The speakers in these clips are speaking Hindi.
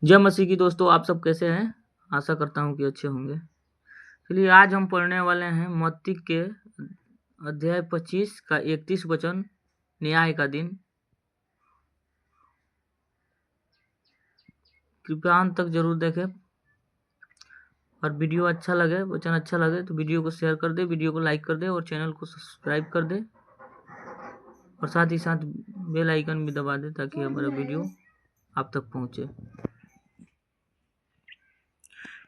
जय मसीह की दोस्तों, आप सब कैसे हैं? आशा करता हूँ कि अच्छे होंगे। चलिए, आज हम पढ़ने वाले हैं मत्ती के अध्याय 25 का 31 वचन, न्याय का दिन। कृपया अंत तक जरूर देखें और वीडियो अच्छा लगे, वचन अच्छा लगे तो वीडियो को शेयर कर दे, वीडियो को लाइक कर दे और चैनल को सब्सक्राइब कर दे और साथ ही साथ बेल आइकन भी दबा दे ताकि हमारा वीडियो आप तक पहुँचे।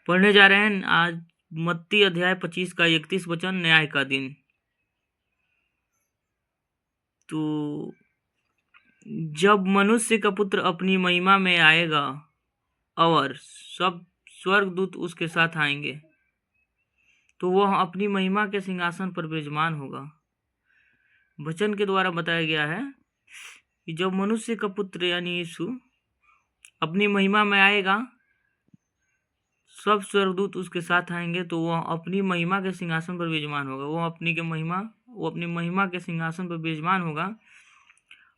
पढ़ने जा रहे हैं आज मत्ती अध्याय 25 का 31 वचन, न्याय का दिन। तो जब मनुष्य का पुत्र अपनी महिमा में आएगा और सब स्वर्गदूत उसके साथ आएंगे तो वह अपनी महिमा के सिंहासन पर विराजमान होगा। वचन के द्वारा बताया गया है कि जब मनुष्य का पुत्र यानी यीशु अपनी महिमा में आएगा, सब स्वर्गदूत उसके साथ आएंगे तो वह अपनी महिमा के सिंहासन पर विराजमान होगा। वो अपनी महिमा के सिंहासन पर विराजमान होगा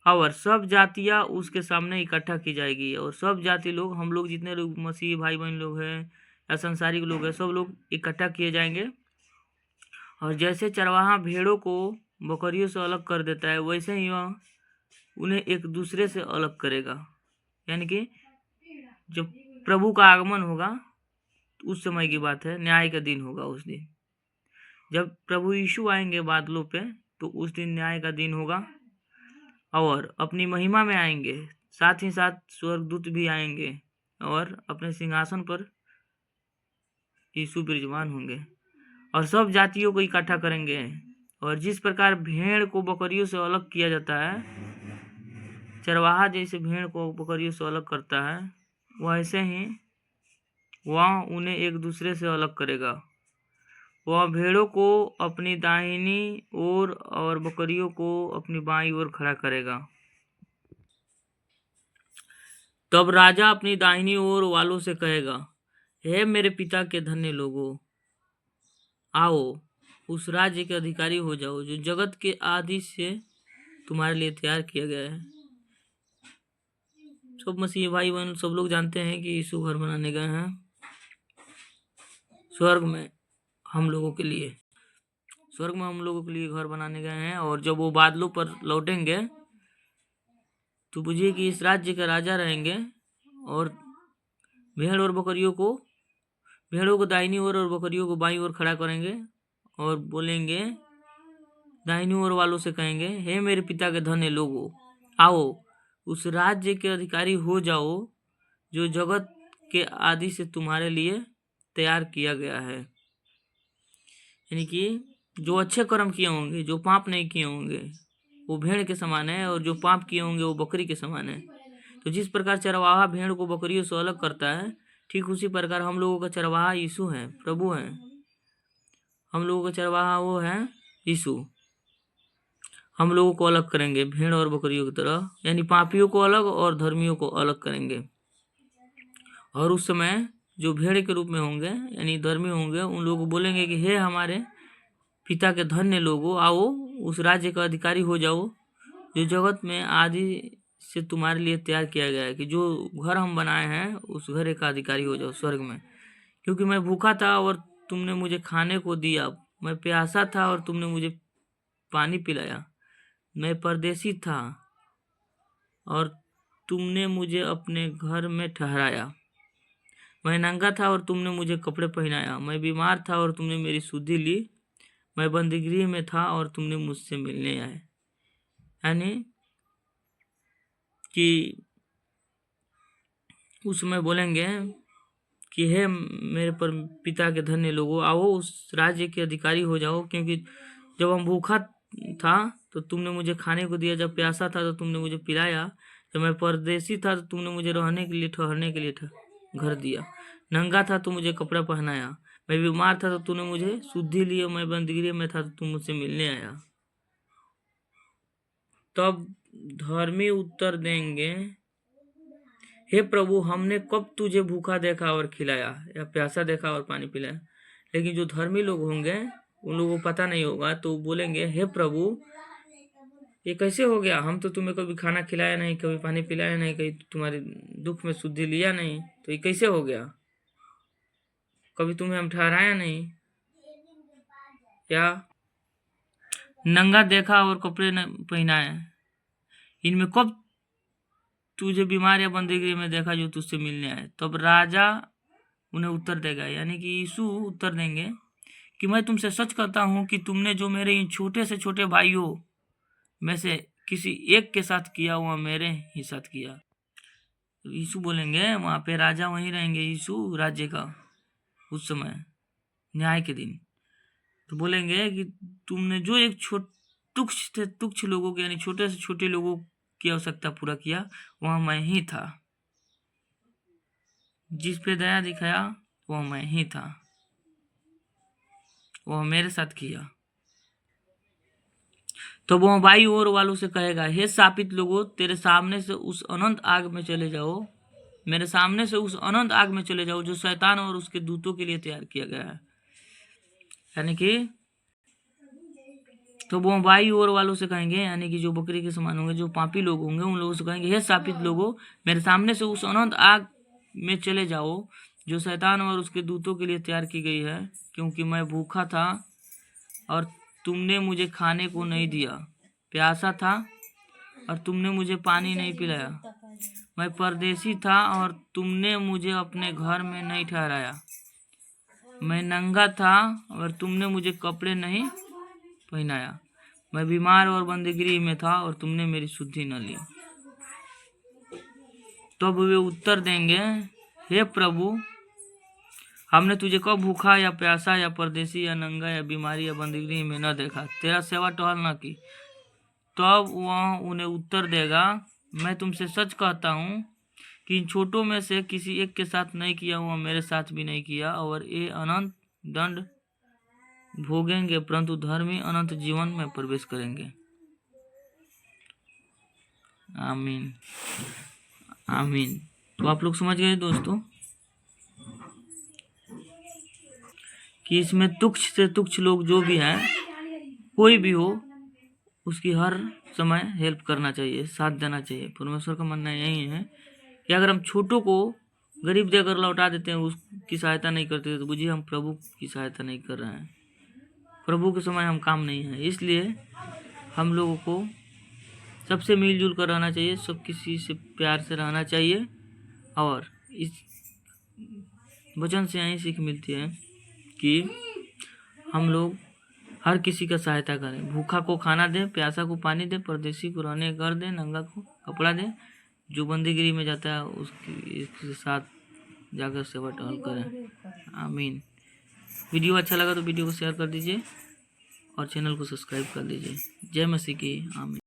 और सब जातियां उसके सामने इकट्ठा की जाएगी। और सब जाति लोग, हम लोग जितने लोग मसीह भाई बहन लोग हैं या संसारिक लोग हैं, सब लोग इकट्ठा किए जाएंगे। और जैसे चरवाहा भेड़ों को बकरियों से अलग कर देता है, वैसे ही वह उन्हें एक दूसरे से अलग करेगा। यानी कि जब प्रभु का आगमन होगा उस समय की बात है, न्याय का दिन होगा। उस दिन जब प्रभु यीशु आएंगे बादलों पे, तो उस दिन न्याय का दिन होगा और अपनी महिमा में आएंगे। साथ ही साथ स्वर्गदूत भी आएंगे और अपने सिंहासन पर यीशु विराजमान होंगे और सब जातियों को इकट्ठा करेंगे। और जिस प्रकार भेड़ को बकरियों से अलग किया जाता है, चरवाहा जैसे भेड़ को बकरियों से अलग करता है, वैसे ही वह उन्हें एक दूसरे से अलग करेगा। वह भेड़ों को अपनी दाहिनी ओर और बकरियों को अपनी बाईं ओर खड़ा करेगा। तब राजा अपनी दाहिनी ओर वालों से कहेगा, हे मेरे पिता के धन्य लोगों, आओ उस राज्य के अधिकारी हो जाओ जो जगत के आदि से तुम्हारे लिए तैयार किया गया है। सब मसीह भाई बहन सब लोग जानते हैं कि यीशु घर बनाने गए हैं स्वर्ग में हम लोगों के लिए। स्वर्ग में हम लोगों के लिए घर बनाने गए हैं और जब वो बादलों पर लौटेंगे तो बुझिए कि इस राज्य के राजा रहेंगे और भेड़ों को दाहिनी ओर और बकरियों को बाईं ओर खड़ा करेंगे और बोलेंगे, दाहिनी ओर वालों से कहेंगे, हे मेरे पिता के धन्य लोगों, आओ उस राज्य के अधिकारी हो जाओ जो जगत के आदि से तुम्हारे लिए तैयार किया गया है। यानी कि जो अच्छे कर्म किए होंगे, जो पाप नहीं किए होंगे, वो भेड़ के समान है और जो पाप किए होंगे वो बकरी के समान है। तो जिस प्रकार चरवाहा भेड़ को बकरियों से अलग करता है, ठीक उसी प्रकार हम लोगों का चरवाहा यीशु है, प्रभु है। हम लोगों का चरवाहा वो है यीशु। हम लोगों को अलग करेंगे भेड़ और बकरियों की तरह, यानी पापियों को अलग और धर्मियों को अलग करेंगे। और उस समय जो भेड़ के रूप में होंगे यानी धर्मी होंगे, उन लोगों को बोलेंगे कि हे हमारे पिता के धन्य लोगों, आओ उस राज्य का अधिकारी हो जाओ जो जगत में आदि से तुम्हारे लिए तैयार किया गया है। कि जो घर हम बनाए हैं उस घर का अधिकारी हो जाओ स्वर्ग में। क्योंकि मैं भूखा था और तुमने मुझे खाने को दिया, मैं प्यासा था और तुमने मुझे पानी पिलाया, मैं परदेसी था और तुमने मुझे अपने घर में ठहराया, मैं नंगा था और तुमने मुझे कपड़े पहनाया, मैं बीमार था और तुमने मेरी सुधि ली, मैं बंदीगृह में था और तुमने मुझसे मिलने आए। यानी कि उस समय बोलेंगे कि हे मेरे पर पिता के धन्य लोगों, आओ उस राज्य के अधिकारी हो जाओ। क्योंकि जब हम भूखा था तो तुमने मुझे खाने को दिया, जब प्यासा था तो तुमने मुझे पिलाया, जब मैं परदेसी था तो तुमने मुझे रहने के लिए ठहरने के लिए घर दिया, नंगा था तो मुझे कपड़ा पहनाया, मैं बीमार था तो तूने मुझे सुधि ली, मैं बंदीगृह में था तो तुम मुझसे मिलने आया। तब धर्मी उत्तर देंगे, हे प्रभु, हमने कब तुझे भूखा देखा और खिलाया या प्यासा देखा और पानी पिलाया। लेकिन जो धर्मी लोग होंगे उन लोगों को पता नहीं होगा, तो बोलेंगे, हे प्रभु, ये कैसे हो गया? हम तो तुम्हें कभी खाना खिलाया नहीं, कभी पानी पिलाया नहीं, कभी तुम्हारे दुख में सुधि लिया नहीं, तो ये कैसे हो गया? कभी तुम्हें हम ठहराया नहीं क्या? नंगा देखा और कपड़े न पहनाए, इनमें कब तुझे बीमार या बंदीगिरी में देखा जो तुझसे मिलने आए? तब राजा उन्हें उत्तर देगा, यानी कि यीशु उत्तर देंगे कि मैं तुमसे सच कहता हूँ कि तुमने जो मेरे इन छोटे से छोटे भाइयों में से किसी एक के साथ किया, वह मेरे ही साथ किया। तो यीशु बोलेंगे, वहां पे राजा वहीं रहेंगे, यीशु राज्य का, उस समय न्याय के दिन। तो बोलेंगे कि तुमने जो एक तुच्छ लोगों के, यानी छोटे से छोटे लोगों की आवश्यकता पूरा किया, वह मैं ही था। जिस पे दया दिखाया वह मैं ही था, वह मेरे साथ किया। तो वह बाई ओर वालों से कहेगा, हे शापित लोगों, तेरे सामने से उस अनंत आग में चले जाओ, मेरे सामने से उस अनंत आग में चले जाओ जो शैतान और उसके दूतों के लिए तैयार किया गया है। यानी कि तो वो बाई ओर वालों से कहेंगे, यानी कि जो बकरी के समान होंगे, जो पापी लोग होंगे, उन लोगों से कहेंगे, हे शापित लोगों, मेरे सामने से उस अनंत आग में चले जाओ जो शैतान और उसके दूतों के लिए तैयार की गई है, क्योंकि मैं भूखा था और तुमने मुझे खाने को नहीं दिया, प्यासा था और तुमने मुझे पानी नहीं पिलाया, मैं परदेसी था और तुमने मुझे अपने घर में नहीं ठहराया, मैं नंगा था और तुमने मुझे कपड़े नहीं पहनाया, मैं बीमार और बंदीगिरी में था और तुमने मेरी सुधि न ली। तब वे उत्तर देंगे, हे प्रभु, हमने तुझे कब भूखा या प्यासा या परदेसी या नंगा या बीमारी या बंदीगिरी में न देखा, तेरा सेवा टहल न की। तब वह उन्हें उत्तर देगा, मैं तुमसे सच कहता हूँ कि इन छोटों में से किसी एक के साथ नहीं किया हुआ मेरे साथ भी नहीं किया, और ये अनंत दंड भोगेंगे परंतु धर्मी अनंत जीवन में प्रवेश करेंगे। आमीन आमीन। तो आप लोग समझ गए दोस्तों कि इसमें तुच्छ से तुच्छ लोग जो भी हैं, कोई भी हो, उसकी हर समय हेल्प करना चाहिए, साथ देना चाहिए। परमेश्वर का मानना यही है कि अगर हम छोटों को गरीब देकर लौटा देते हैं, उसकी सहायता नहीं करते, तो बुझिए हम प्रभु की सहायता नहीं कर रहे हैं, प्रभु के समय हम काम नहीं है। इसलिए हम लोगों को सबसे मिलजुल कर रहना चाहिए, सब किसी से प्यार से रहना चाहिए, और इस वचन से यही सीख मिलती है कि हम लोग हर किसी का सहायता करें, भूखा को खाना दे, प्यासा को पानी दे, परदेसी को रहने घर दे, नंगा को कपड़ा दे, जो बंदीगिरी में जाता है उसके साथ जाकर सेवा टहल करें। आमीन। वीडियो अच्छा लगा तो वीडियो को शेयर कर दीजिए और चैनल को सब्सक्राइब कर दीजिए। जय मसीह की। आमीन।